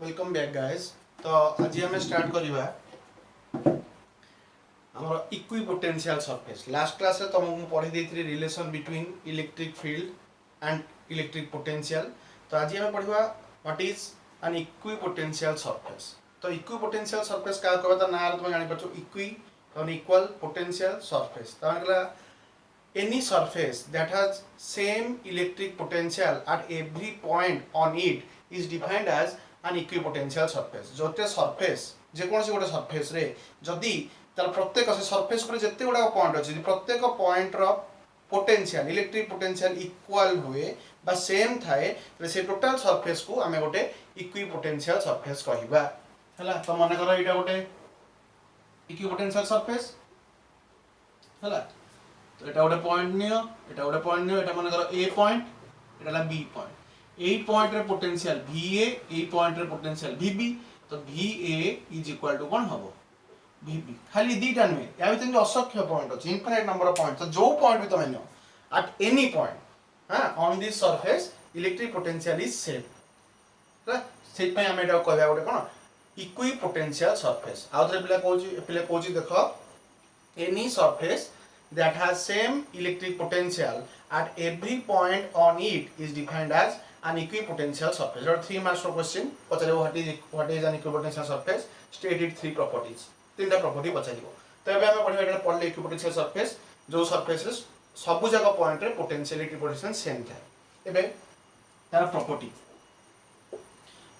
Welcome back guys. तो आज आम स्टार्ट करवा आमर इक्विपोटेंशियल सरफेस। लास्ट क्लास रे तुमको पढ़ी देथि relation between electric field and electric potential. तो आज आम पढ़वा what is an equipotential surface. तो इक्विपोटेंशियल सरफेस क्या कहबा ना तुम जानि परछो इक्वी और इक्वल पोटेंशियल सरफेस। तो मतलब any surface that has same electric potential at every point on it is defined as an equipotential surface। Jote surface जे कौन सी गोटे surface रे जदि तार प्रत्येक से surface पर जत्ते गुडा पॉइंट अछि प्रत्येक पॉइंट रो पोटेंशियल इलेक्ट्रिक पोटेंशियल इक्वल हुए बा सेम थाए तो से टोटल सरफेस को आमे गोटे इक्विपोटेंशियल सरफेस कहिबा। हला तो माने करो एटा गोटे इक्विपोटेंशियल सरफेस हला। तो এটা গোটে পয়েন্ট নিও, এটা গোটে পয়েন্ট নিও, এটা মনে করো এ পয়েন্ট, এটা হলো বি পয়েন্ট। এই পয়েন্টের পোটেনশিয়াল ভিএ, এই পয়েন্টের পোটেনশিয়াল ভিবি। তো ভিএ ইজ ইকুয়াল টু কোন হবো ভিবি। খালি দুইটা নয়, या ভিতরে অসংখ্য পয়েন্ট আছে, ইনফিনিট নাম্বার অফ পয়েন্ট। তো जो পয়েন্ট भी তুমি নিও at any point हां on this surface electric potential is same। right set पे हम एटा कहबा गोटे कोन इक्विपोटेंशियल सरफेस। आउथरे पिला कहूची देखो any surface that has same electric potential at every point on it is defined as an equipotential surface। Or 3 marks question पचारे what is an equipotential surface, state its 3 properties। तीनटा property पचारिबो। तो एबे हम पढिबा एटा पढले equipotential surface जो surface सब जगह point रे potentiality potential same थाए। एबे तार प्रॉपर्टी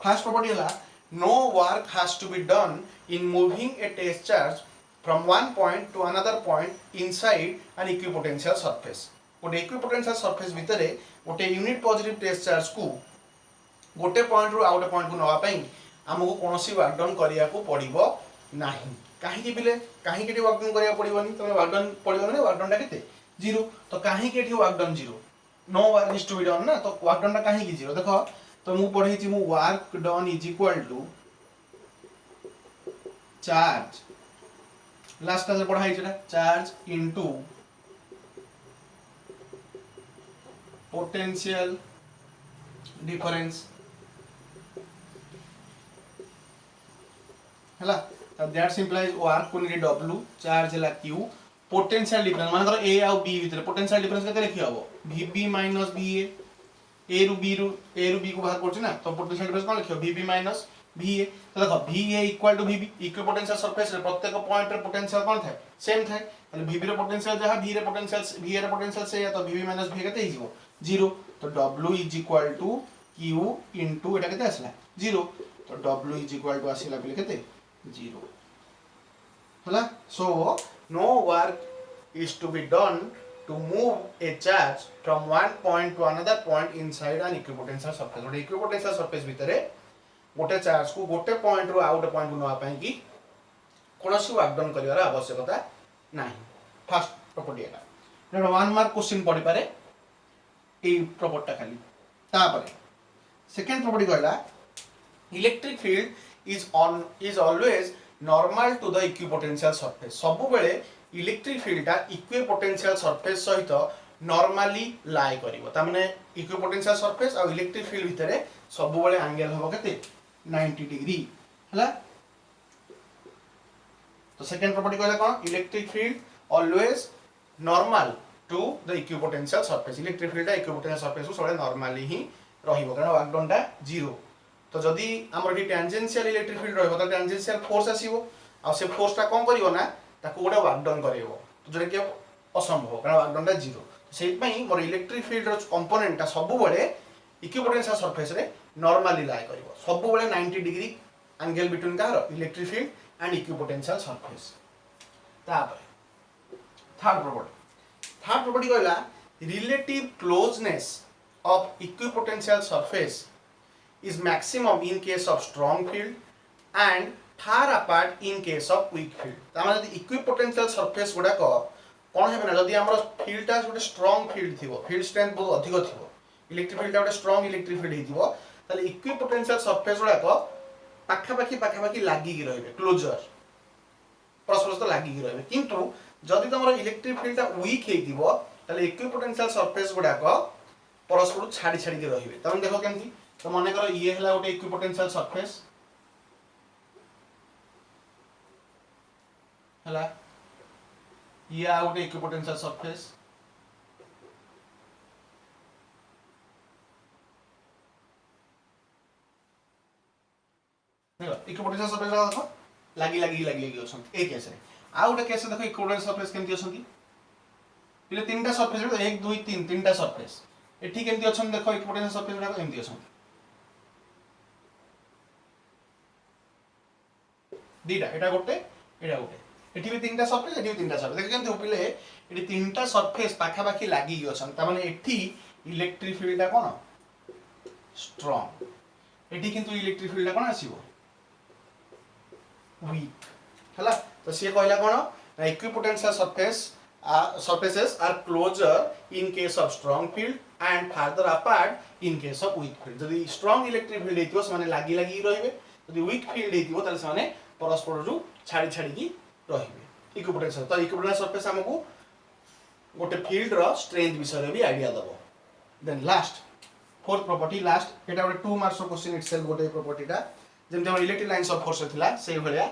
फर्स्ट प्रॉपर्टी हला no work has to be done in moving a test charge from one point to another point inside an equipotential surface। गोटे equipotential surface भितरे गोटे यूनिट पॉजिटिव टेस्ट चार्ज को गोटे point रु out point को नवा पई हमको कोनोसी वर्क डन करिया को पड़िबो नाही। काहे कि बिले काहे केटी वर्क डन करिया पड़िबोनी, तमे वर्क डन पड़िबो ने वर्क डन टा केते 0। तो काहे केटी work done 0 no work is to be done ना। तो वर्क डन टा काहे कि 0 देखो। तो मु पढै छि मु work done is equal to charge last class पढ़ाई चार्ज इनटू पोटेंशियल डिफरेंस हला। दैट सिंपलाइज वर्क को नी w चार्ज हला q पोटेंशियल डिफरेंस मान करो a और b भीतर पोटेंशियल डिफरेंस केते लिखि हबो vb - va a रु b को बाहर करछ ना। तो पोटेंशियल डिफरेंस कोन लिखियो vb - va। तो देखो va equal to vb equipotential surface रे प्रत्येक पॉइंट रे पोटेंशियल कोन थाए सेम थाए। ताले vb रे पोटेंशियल जहा v रे पोटेंशियल से या तो vb - v केते हिजो 0। तो w is equal to q into एटा केते आसला 0। तो w इज इक्वल टू आसीला बिले केते 0 हला। So no work is to be done to move a charge from one point to another point inside an equipotential surface. गोटे equipotential surface भितरे गोटे चार्ज को गोटे पॉइंट रु आउट पॉइंट को नवा पई कि कोनोसी वर्क डन करिवार आवश्यकता नाही। फर्स्ट प्रॉपर्टी एटा नेक्स्ट 1 मार्क क्वेश्चन पढि पारे ए प्रॉपर्टी खाली। तापर सेकंड प्रॉपर्टी कहला electric field is always normal to the equipotential surface. सब बेले इलेक्ट्रिक फील्ड ता इक्विपोटेंशियल सरफेस सहित नॉर्मली लाई करिवो। ता माने इक्विपोटेंशियल सरफेस और इलेक्ट्रिक फील्ड भितरे सब बेले एंगल होबो केते 90 डिग्री हला। तो सेकंड प्रॉपर्टी कहला कोन electric field always normal to the equipotential surface. Electric field ता इक्विपोटेंशियल सरफेस को सबले नॉर्मली ही रहिबो कारण वर्क डन ता 0। तो जदी हमर डी टेंजेंशियल इलेक्ट्रिक फील्ड रहबो त टेंजेंशियल फोर्स आसीबो आ से फोर्स ता कोन करिवो ना ताको गोटे वर्क डन करेबो। तो जोटा कि असंभव कारण वर्क डन ता 0। सेहि पई मोर इलेक्ट्रिक फील्ड रो कंपोनेंट ता सब बेले इक्विपोटेंशियल सरफेस रे नॉर्मली लाई करिवो। सब बेले 90 degree angle between car electric field and equipotential surface. तापर थर्ड प्रॉपर्टी कहला relative closeness of equipotential surface is maximum in case of strong field and far apart in case of weak field। तामा जदी equipotential surface गुडा को कोन हेबे ना जदी हमर field ता गोटे स्ट्रांग फील्ड थिबो फील्ड स्ट्रेंथ बहुत अधिक थिबो इलेक्ट्रिक फील्ड ता गोटे स्ट्रांग इलेक्ट्रिक फील्ड हिथिबो ताले इक्विपोटेंशियल सरफेस गुडा को पाखा लागी कि रहबे क्लोजर परस्पर तो लागी कि रहबे। किंतु जदी तमरो इलेक्ट्रिक फील्ड ता वीक हेथिबो ताले इक्विपोटेंशियल सरफेस गुडा को परस्पर छाड़ी कि रहबे। तमे देखो केमथि तो मन करो ये हला गोटे इक्विपोटेंशियल सरफेस हला ये आ गोटे इक्विपोटेंशियल सरफेस इक्विपोटेंशियल सरफेस देखो लागी लागी लागी लागी अछन ए केस रे आ गोटे केस देखो इक्विपोटेंशियल सरफेस केमती अछन पिले तीनटा सरफेस 1 2 3 तीनटा सरफेस एठी केमती अछन देखो इक्विपोटेंशियल सरफेस गुडा केमती अछन दीटा एटा गोटे एठी भी तीनटा सरफेस एठी भी तीनटा सरफेस देखो केमती पिले एठी तीनटा सरफेस पाखा पाखी लागी अछन त माने एठी इलेक्ट्रिक फील्ड ता कोन स्ट्रांग एठी किंतु इलेक्ट्रिक फील्ड ता कोन आसीबो वीक हला तो से कहला कोन equipotential surfaces are closer in case of strong field and farther apart in case of weak field जदि strong electric field हेतिबो से माने लागी लागी रहिबे जदि weak field हेतिबो ताले से माने परस्पर रु छाड़ी छाड़ी की रहिबे इक्विपोटेंशियल तो इक्विपोटेंशियल सरफेस हमकु गोटे फील्ड रो स्ट्रेंथ विषय भी आईडिया दबो then last fourth property last एटा गोटे 2 मार्क्स क्वेश्चन इटसेल्फ गोटे प्रॉपर्टी टा जेमते हम इलेक्ट्रिक लाइन्स ऑफ फोर्स थिला सेही भलिया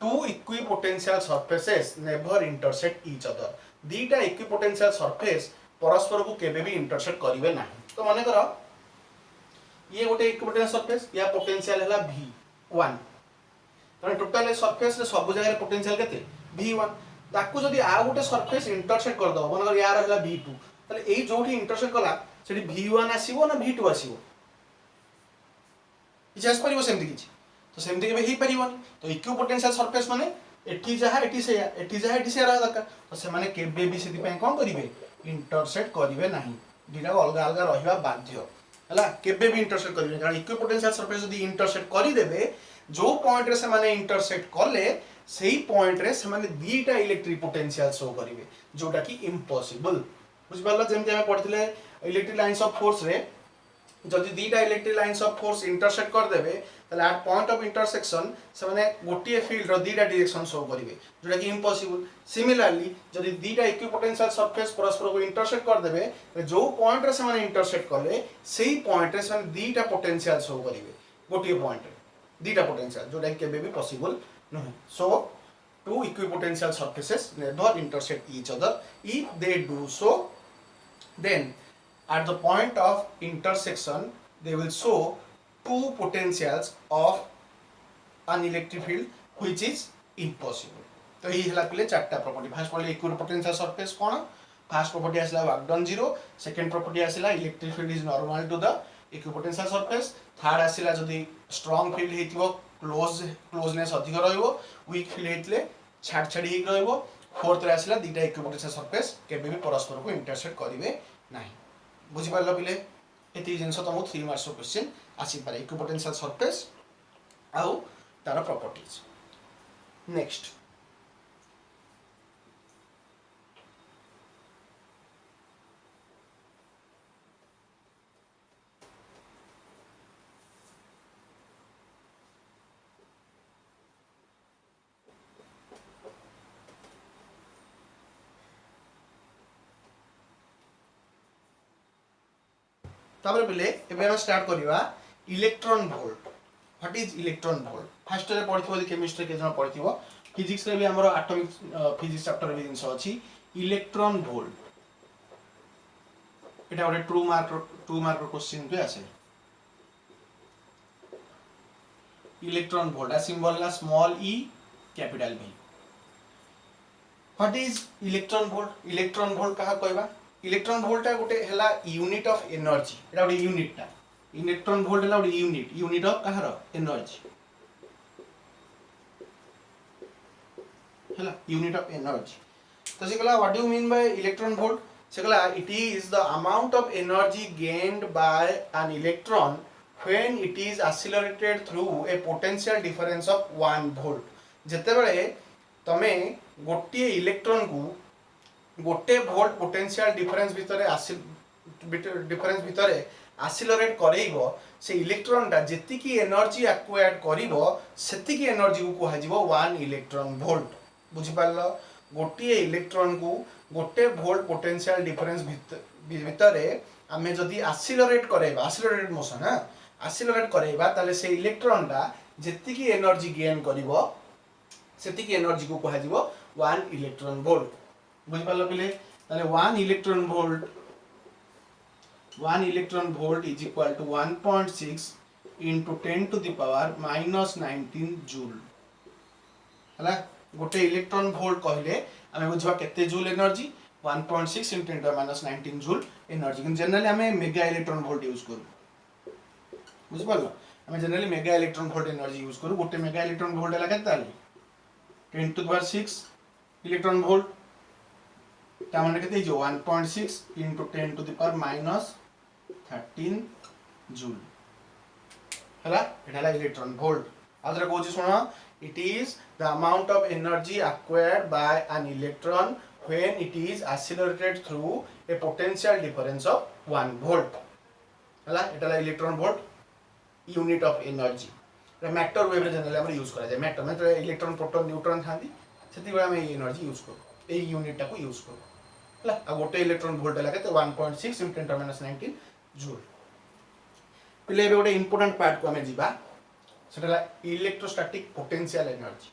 two equipotential surfaces never intersect each other दीटा इक्विपोटेंशियल सरफेस परस्पर को केबे भी इंटरसेक्ट करिवे नाही तो माने करो ये गोटे इक्विपोटेंशियल सरफेस या पोटेंशियल हला v1 तने टोटल सरफेस रे सब जगह पोटेंशियल केते v1 ताकू जदी आ गोटे सरफेस इंटरसेक्ट कर दो माने कर यार हला v2 तले एई जोठी इंटरसेक्ट कला सेठी v1 आसीबो ना v2 आसीबो इजास परिबो सेमति किछि तो सेमति केबे ही परिबन तो इक्विपोटेंशियल सरफेस माने एठी जहा एठी से रहा दरकार तो से माने केबे भी सेति पय कोन करिवे इंटरसेक्ट करिवे नाही दिना अलग अलग रहिबा बाध्य हला केबे भी इंटरसेक्ट करिवे कारण इक्विपोटेंशियल सरफेस जदी इंटरसेक्ट करि देबे जो पॉइंट रे से माने इंटरसेक्ट करले सेही पॉइंट रे से माने दीटा इलेक्ट्रिक पोटेंशियल शो करिवे जोटा कि इम्पॉसिबल बुझ पारला जेमति हम पढितले इलेक्ट्रिक लाइन्स ऑफ फोर्स रे जदि दीटा electric lines of force intersect कर देबे तले एट पॉइंट ऑफ इंटरसेक्शन से माने गोटिए फील्ड रो दीटा डायरेक्शन शो करिवे जोटा कि इम्पॉसिबल सिमिलरली जदि दीटा इक्विपोटेंशियल सरफेस परस्पर को इंटरसेक्ट कर देबे जो पॉइंट रे से माने इंटरसेक्ट करले सेही पॉइंट रे से माने दीटा पोटेंशियल शो करिवे गोटिए पॉइंट रे दीटा पोटेंशियल जोटा कि केबे भी पॉसिबल नहीं सो two equipotential surfaces never intersect each other if they do so then at the point of intersection they will show two potentials of an electric field which is impossible तो ये हला पले चारटा प्रॉपर्टी फर्स्ट पले equipotential surface कोन first property आसला work done zero second property आसला electric field is normal to the equipotential surface third आसला जदी स्ट्रांग फील्ड हेतिबो क्लोजनेस अधिक रहइबो वीक फील्ड हेतले छाड़ छाड़ी ही रहइबो फोर्थ रे आसला दीटा इक्विपोटेंशियल सरफेस केबे भी परस्पर को इंटरसेक्ट करिवे नाही बुझी पारलो पिले एति जिंस तमु 3 मार्क्स क्वेश्चन आसी पारे इक्विपोटेंशियल सरफेस आउ तार प्रॉपर्टीज नेक्स्ट तापर पिले एबे हम स्टार्ट करिवा electron volt what is electron volt first रे पढिथिबो केमिस्ट्री के जण पढिथिबो फिजिक्स रे भी हमरो एटॉमिक फिजिक्स चैप्टर भी जिंस अछि इलेक्ट्रॉन वोल्ट एटा ओटे 2 मार्क क्वेश्चन पे आसे इलेक्ट्रॉन वोल्ट आ सिंबल ला small E capital v what is electron volt कहा कहबा इलेक्ट्रॉन वोल्ट गोटे हला यूनिट ऑफ एनर्जी एटा गोटे यूनिट टा इलेक्ट्रॉन वोल्ट हला गोटे यूनिट ऑफ कहार एनर्जी हला यूनिट ऑफ एनर्जी तो से कहला what do you mean by electron volt से कहला it is the amount of energy gained by an electron when it is accelerated through a potential difference of 1 volt जते बेले तमे गोटे इलेक्ट्रॉन को गोटे वोल्ट पोटेंशियल डिफरेंस भितर accelerate करइबो से इलेक्ट्रॉन टा जेतिकी एनर्जी एक्वायर्ड करिवो सेतिकी एनर्जी को कहा जिवो 1 इलेक्ट्रॉन वोल्ट बुझि पारलो गोटे इलेक्ट्रॉन को गोटे वोल्ट पोटेंशियल डिफरेंस भितर आमे जदी एक्सेलरेट मोशन एक्सेलरेट करइबा ताले से इलेक्ट्रॉन टा जेतिकी एनर्जी गेन करिवो सेतिकी एनर्जी को कहा जिवो 1 इलेक्ट्रॉन वोल्ट बुझ पालो पिले ताले 1 electron volt is equal to 1.6 into 10 to the power minus 19 joule हला गोटे इलेक्ट्रॉन वोल्ट कहले आमे बुझवा केते joule energy 1.6 into 10 to the minus 19 joule energy कि जनरली आमे मेगा इलेक्ट्रॉन वोल्ट यूज करू बुझ पालो आमे generally mega electron volt energy use करू गोटे मेगा इलेक्ट्रॉन वोल्ट हला केते ताले 10 to the power 6 electron volt ता माने केते जो 1.6 into 10 to the power minus 13 joule हला एटाला इलेक्ट्रॉन वोल्ट आदर कोची सुनो it is the amount of energy acquired by an electron when it is accelerated through a potential difference of 1 volt हला एटाला electron volt unit of energy रे matter wave रे generally हम use करा जाय matter मतलब इलेक्ट्रॉन प्रोटॉन न्यूट्रॉन थांदी सेति बेला हम एनर्जी यूज करू ए यूनिट टा को यूज करू हला आ गोटे इलेक्ट्रॉन वोल्ट हला केते 1.6 × 10⁻⁹ जूल पिले एबे गोटे इंपोर्टेंट पार्ट को हमें जीवा सेटा इलेक्ट्रोस्टैटिक पोटेंशियल एनर्जी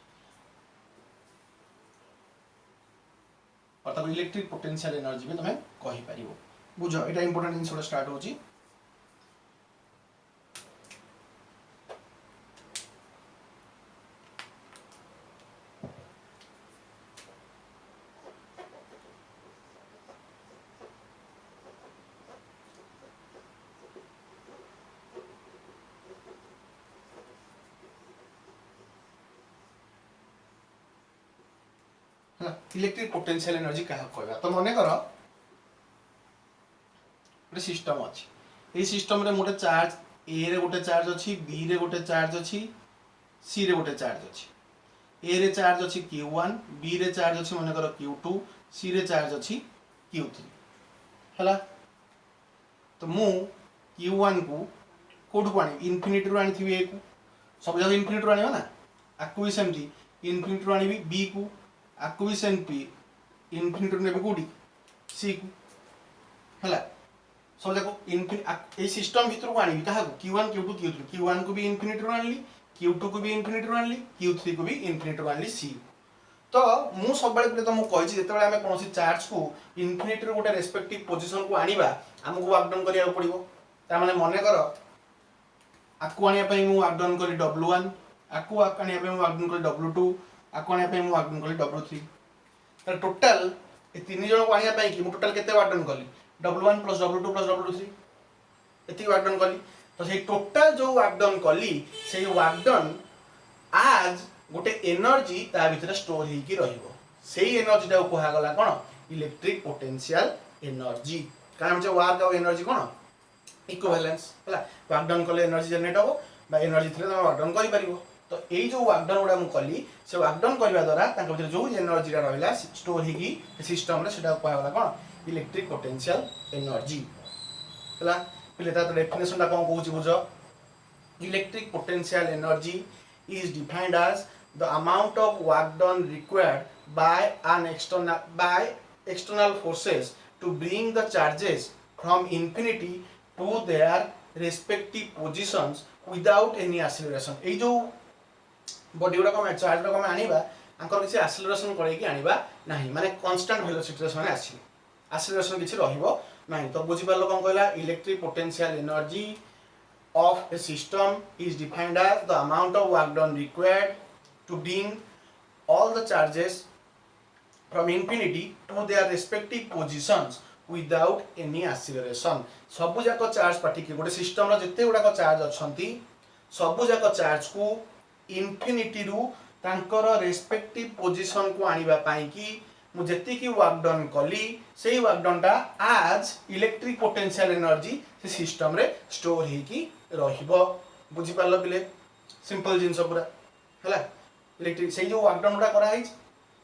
अर्थात इलेक्ट्रिक पोटेंशियल एनर्जी में तुम्हें कहि परिबो बुझो एटा इंपोर्टेंट जिंस स्टार्ट होची इलेक्ट्रिक पोटेंशियल एनर्जी क्या कहबा तो मने करो गोटे सिस्टम अच्छी ए सिस्टम रे गोटे चार्ज ए रे गोटे चार्ज अच्छी बी रे गोटे चार्ज अच्छी सी रे गोटे चार्ज अच्छी ए रे चार्ज अच्छी Q1 बी रे चार्ज अच्छी मने करो Q2 सी रे चार्ज अच्छी Q3 हला तो मु Q1 को कोड को आनी इन्फिनिटी रो आनी थी ए को सब जगह इन्फिनिटी रो आनी ना आकु भी सेमती इन्फिनिटी रो आनी बी को आकु भी सेमती इन्फिनिटी नेबे कोडी सी को हला सब जाको इन्फिनिटी ए सिस्टम भीतर को आनी कहा को Q1 Q2 Q3 Q1 को भी इन्फिनिटी रो आनली Q2 को भी इन्फिनिटी रो आनली Q3 को भी इन्फिनिटी रो आनली सी तो मु सब बेले पले तुमको कहि छी जेतेबेले हमें कोनोसी चार्ज को इन्फिनिटी रो गोटे रेस्पेक्टिव पोजीशन को आनीबा हमको वर्क डन करिया पड़िबो ता माने मने करो आकु आनिया पई मु वर्क डन करी W1 आकु आनिया पई मु वर्क डन करी W2 आकु आनिया पई मु वर्क डन करी W3 तो टोटल ए तीन जण को आनिया पई कि मु टोटल केते वर्क डन कली W1 + W2 + W3 एती वर्क डन कली तो से टोटल जो वर्क डन कली से वर्क डन आज गोटे एनर्जी ता भीतर स्टोर ही की रहिबो सेही एनर्जी ता कोहा गला कोन इलेक्ट्रिक पोटेंशियल एनर्जी कारण जे वर्क और एनर्जी कोन इक्विवेलेंस हला वर्क डन कले एनर्जी जनरेट हो बा एनर्जी थले तुम वर्क डन करि परिबो तो एई जो वर्क डन उडा मु कली से वर्क डन करबा द्वारा तांका भीतर जो एनर्जी रा रहला स्टोर ही की सिस्टम रे सेटा कोहा गला कोन इलेक्ट्रिक पोटेंशियल एनर्जी हला पिले ता डेफिनेशन ता कोन कहूची बुझो electric potential energy is defined as the amount of work done required by external forces to bring the charges from infinity to their respective positions without any acceleration ए जो body गुडा को charge को हम आनिबा अंकर किसी acceleration करे कि आनिबा नाही माने constant velocity रे माने आसी एक्सेलरेशन किसी रहिबो नाही तो बुझि पालो कोन कहला electric potential energy of a system is defined as the amount of work done required to bring all the charges from infinity to their respective positions without any acceleration सबु जाको चार्ज पार्टिकल गोटे system रो जते गुडा को charge अछंती सबु जाको charge को infinity रु तांकर रेस्पेक्टिव पोजीशन को आनिबा पाई कि मु जति की वर्क डन कली सेही वर्क डन ता आज इलेक्ट्रिक पोटेंशियल एनर्जी से सिस्टम रे स्टोर हे की रहिबो बुझि पालो पिले सिंपल जिंस पूरा हला इलेक्ट्रिक सेही जो वर्क डन उडा करा है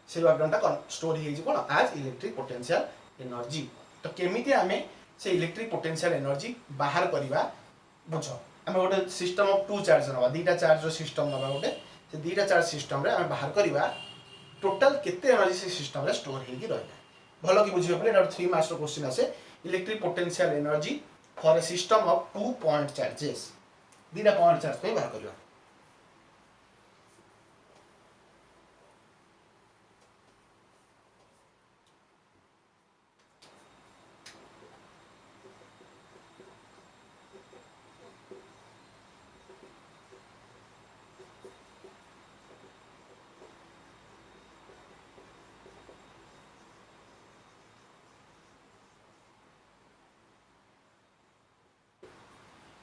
से वर्क डन ता स्टोर हे जी कोन आज इलेक्ट्रिक पोटेंशियल एनर्जी तो केमिति हमें से इलेक्ट्रिक पोटेंशियल एनर्जी बाहर करिबा बुझो हमें गोटे सिस्टम ऑफ टू चार्ज नबा दीटा चार्ज रो सिस्टम नबा गोटे से दीटा चार्ज सिस्टम रे हमें बाहर करिबा टोटल केते एनर्जी से सिस्टम रे स्टोर हे की रहला भलो की बुझियो पले एटा 3 मार्क्स रो क्वेश्चन आसे electric potential energy for a system of 2 point charges दीटा पॉइंट चार्ज पे बाहर करियो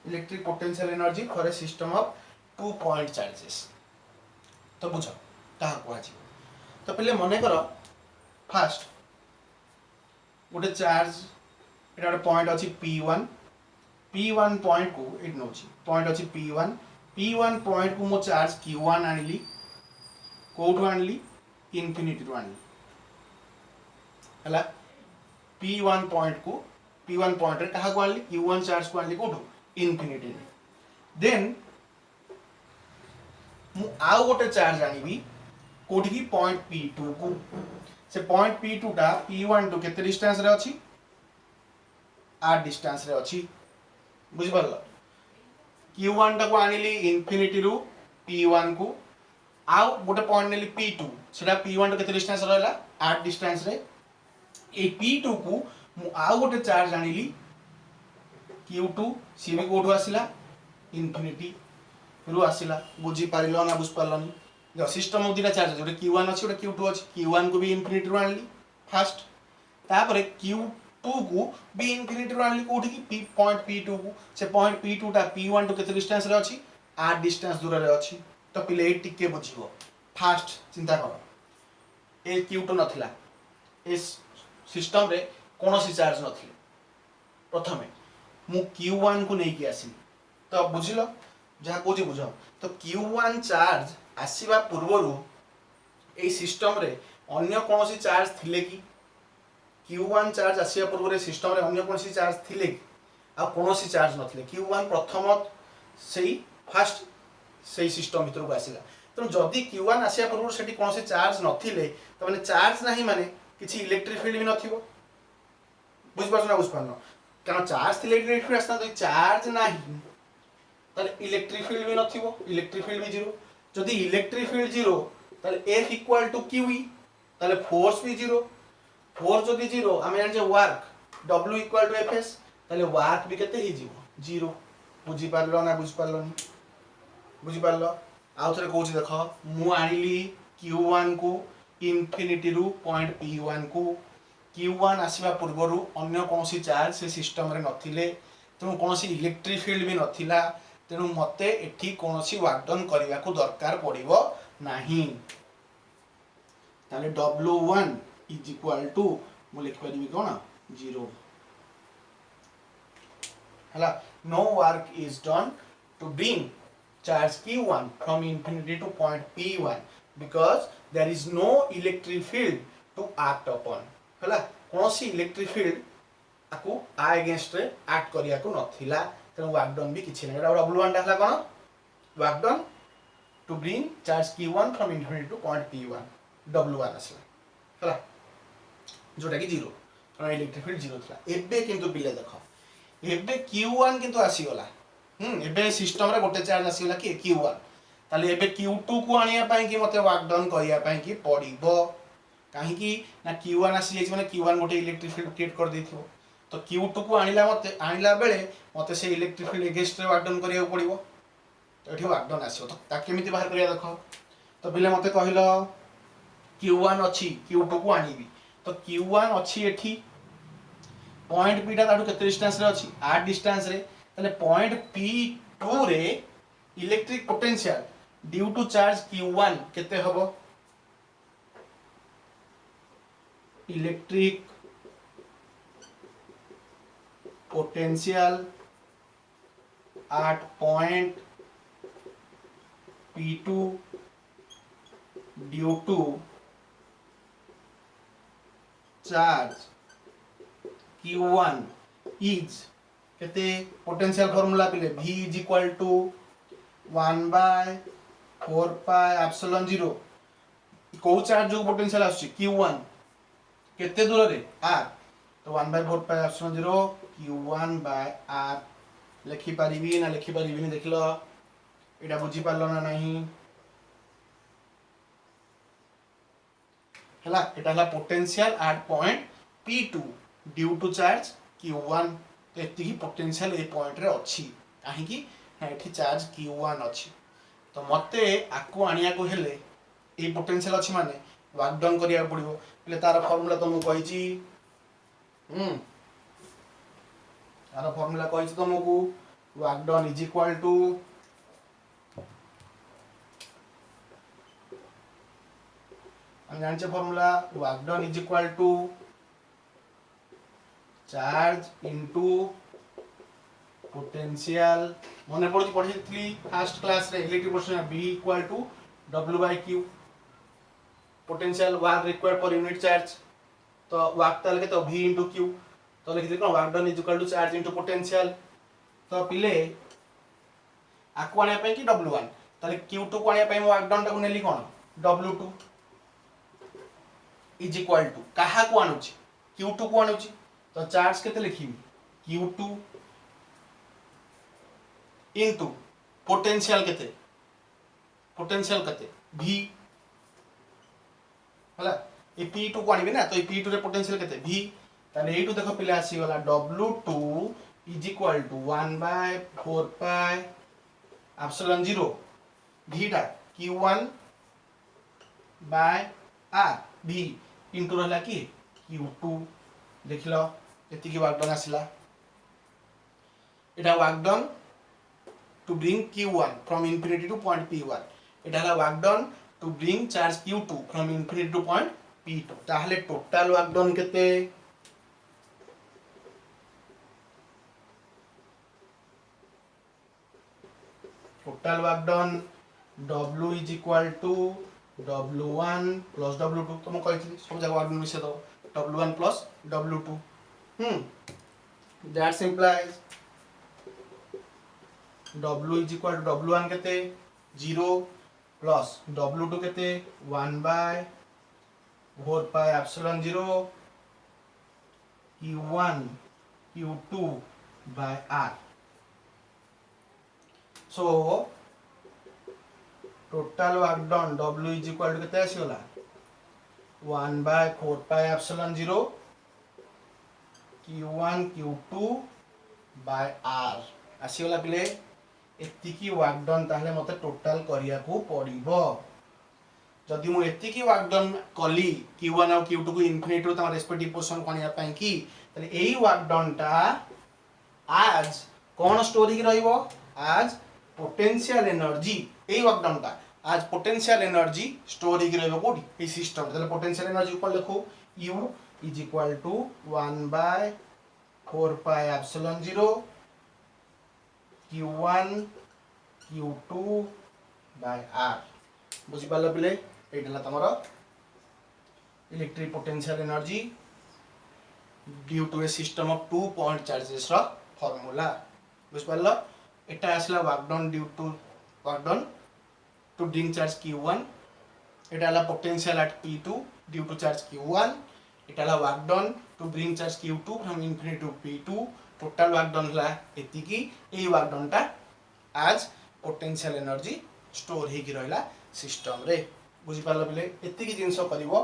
electric potential energy for a system of 2 point charges. तो बुझ कहा कह तो पहले मन कर फास्ट गोटे चार्ज एटा गोटे पॉइंट अच्छी P1 पॉइंट को ये नौ पॉइंट अच्छी P1 पॉइंट को मो चार्ज Q1 आनिली कौटू आनिली इनफिनिटी रू आनिली है P1 पॉइंट रे कहा को आनिली Q1 चार्ज को आनिली कौटू इनफिनिटी रे देन मु आउ गोटे चार्ज आनिबी कोठी की पॉइंट P2 को से पॉइंट P2 टा P1 टू केते डिस्टेंस रे अछि r डिस्टेंस रे अछि बुझि परल Q1 टा को आनिली इनफिनिटी रू P1 को आउ गोटे पॉइंट नेली P2 सेटा P1 टू केते डिस्टेंस रहला r डिस्टेंस रे ए P2 को मु आउ गोटे चार्ज आनिली Q2 सी भी कोठू आसिला इनफिनिटी रू आसिला बुझी पारिलो ना बुझ पारलनी जो सिस्टम ऑफ दिना चार्ज जोटे Q1 अछि ओटे Q2 अछि Q1 को भी इनफिनिटी रू आनली फास्ट तापरे Q2 को भी इनफिनिटी रू आनली कोठी की पॉइंट P2 को से पॉइंट P2 टा P1 टू केते डिस्टेंस रे अछि r डिस्टेंस दूर रे अछि तो पिले ए टिके बुझिबो फास्ट चिंता कर ए Q2 नथिला इस सिस्टम रे कोनोसी चार्ज नथिले प्रथमे मु Q1 को नै कि आसी तो बुझिलो जहाँ कौच बुझ तो Q1 चार्ज आसवा पूर्वर ए सिस्टम रे अन्य कौन सी चार्ज थिले कि Q1 चार्ज आसवा पूर्व सिस्टम रे अन्य कौन सी चार्ज थिले कि आ कौन सी चार्ज नथिले Q1 प्रथम सही फास्ट सही सिस्टम भीतर को आसिला तो जदि Q1 आसवा पूर्व सेठी कौन सी चार्ज नथिले तो माने चार्ज नाही माने किछि इलेक्ट्रिक फील्ड भी नथिबो बुझ पाछन ना बुझ पाछन कारण चार्ज थिले इलेक्ट्रिक फील्ड आस्ता तो चार्ज नाही ताले इलेक्ट्रिक फील्ड भी नथिबो इलेक्ट्रिक फील्ड भी जीरो जदि इलेक्ट्रिक फील्ड जीरो ताले F इक्वल टू QE ताले फोर्स भी जीरो फोर्स जदि जीरो आमे जान work W equal to Fs ताले वर्क भी केते ही जीवो जीरो बुझी पारलो ना बुझ पारलोनी बुझी पारलो आउ थरे कहूची देखो मु आनिली Q1 को इनफिनिटी रू पॉइंट P1 को Q1 आसीबा पूर्वरु अन्य कोनोसी चार्ज से सिस्टम रे नथिले तेणु कोनोसी इलेक्ट्रिक फील्ड भी नथिला तेणु मते एठी कोनोसी वर्क डन करिया को दरकार पड़िबो नाही ताले W1 इज इक्वल टू मु लिख परिबी कोन 0 हला no work is done to bring charge Q1 from infinity to point P1 because there is no electric field to act upon हला कोनोसी इलेक्ट्रिक फील्ड आकु आ अगेंस्ट रे एक्ट करिया को नथिला तेणु वर्क डन भी किछि नै एटा W1 टा हला कोन work done to bring charge Q1 from infinity to point P1 W1 आसला हला जोटा कि 0 कारण इलेक्ट्रिक फील्ड 0 थला एबे किंतु पिले देखो एबे Q1 किंतु आसी गला एबे सिस्टम रे गोटे चार्ज आसी गला कि Q1 ताले एबे Q2 को आनिया पई कि मते वर्क डन करिया पई कि पड़िबो काहे कि ना Q1 आसी जाय माने Q1 गोटे इलेक्ट्रिक फील्ड क्रिएट कर देथिबो तो Q2 को आनिला बेले मते से इलेक्ट्रिक फील्ड अगेंस्ट रे वर्क डन करिया पड़िबो तो एठी वर्क डन आसीबो तो ता केमिति बाहर करिया देखो तो पिले मते कहिलो Q1 अछि Q2 को आनिबी तो Q1 अछि एठी पॉइंट P टा ताडू केते डिस्टेंस रे अछि r डिस्टेंस रे ताले पॉइंट P2 रे electric potential due to charge Q1 केते हबो electric potential at point P2 due to charge Q1 is केते पोटेंशियल फार्मूला पिले V is equal to 1 by 4 pi epsilon 0 को चार्ज जो पोटेंशियल आछि Q1 केते दूर रे r तो 1 by 4 pi epsilon 0 Q1 by r लिखि पारिबी ना लिखि पारिबी नि देखलो एटा बुझी पारलो ना नाही हला एटा हला potential at point P2 due to charge Q1 तो एति ही पोटेंशियल ए पॉइंट रे अछि काहे कि एठी चार्ज Q1 अछि तो मते आकु आनिया को हेले ए पोटेंशियल अछि माने वर्क डन करिया पड़िबो ले तार फार्मूला तुमको कहिची तार फार्मूला कहिची तुमको work done is equal to हम जानचे formula work done is equal to charge into potential मन पढ़ी फर्स्ट क्लास रे electric potential V equal to W/Q potential work required per unit charge तो वर्क ताले तो V इनटू Q तो लिखि कोन work done is equal to charge into potential तो पिले आको आने पे कि W1 ताले Q2 को आने पे वर्क डन टाको नेली कोन W2 इज इक्वल टू कहा को आनुची Q2 को आनुची तो चार्ज केते लिखिबी Q2 इनटू पोटेंशियल केते V हला ए P2 को आनिबे ना तो ए P2 रे पोटेंशियल केते V ताले एटू देखो पिले आसी गला W2 is equal to 1/4 pi epsilon 0 V टा Q1 bye R V into रहला कि Q2 देखलो एति की work done आसिला Etah work done to bring Q1 from infinity to point P1 এটা হলো work done to bring charge Q2 from infinity to point P2 তাহলে total work done কেতে total work done W is equal to W1 plus W2 तुम कहिथि सब जगह work done मिसे दो W1 plus W2 that implies W is equal to W1 केते 0 plus W2 केते 1/4 pi epsilon 0 Q1 Q2 by R so total work done W is equal to केते आसीगला 1/4 pi epsilon 0 Q1 Q2 by R आसीगला पिले एतिकी work done ताहले मते total करिया को पड़िबो जदि मु एतिकी वर्क डन कली Q1 और Q2 को इन्फिनिटी रो तम रेस्पेक्टिव पोजीशन कोनिया पई की तले एई वर्क डन ता आज कोन स्टोरी की रहइबो आज पोटेंशियल एनर्जी एई वर्क डन ता आज पोटेंशियल एनर्जी स्टोरी की रहइबो कोडी ए सिस्टम तले पोटेंशियल एनर्जी ऊपर लिखो U is equal to 1/4 pi epsilon 0 Q1 Q2 by R बुझी पालो पिले एटला तमरो electric potential energy due to a system of 2 point charges रो फार्मूला बुझ पालो एटा आसला work done due to work done to bring charge Q1 एटाला potential at P2 due to charge Q1 एटाला work done to bring charge Q2 from infinity to P2 total work done हला एतिकी एई work done ता आज potential energy store हे की रहला system रे बुझी पालो बिले एतिकी जिंसो करिवो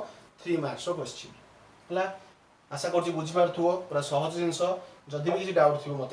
3 मार्क्स रो क्वेश्चन हला आशा करछि बुझी पारथुओ पूरा सहज जिंसो जदि भी किछि डाउट थिबो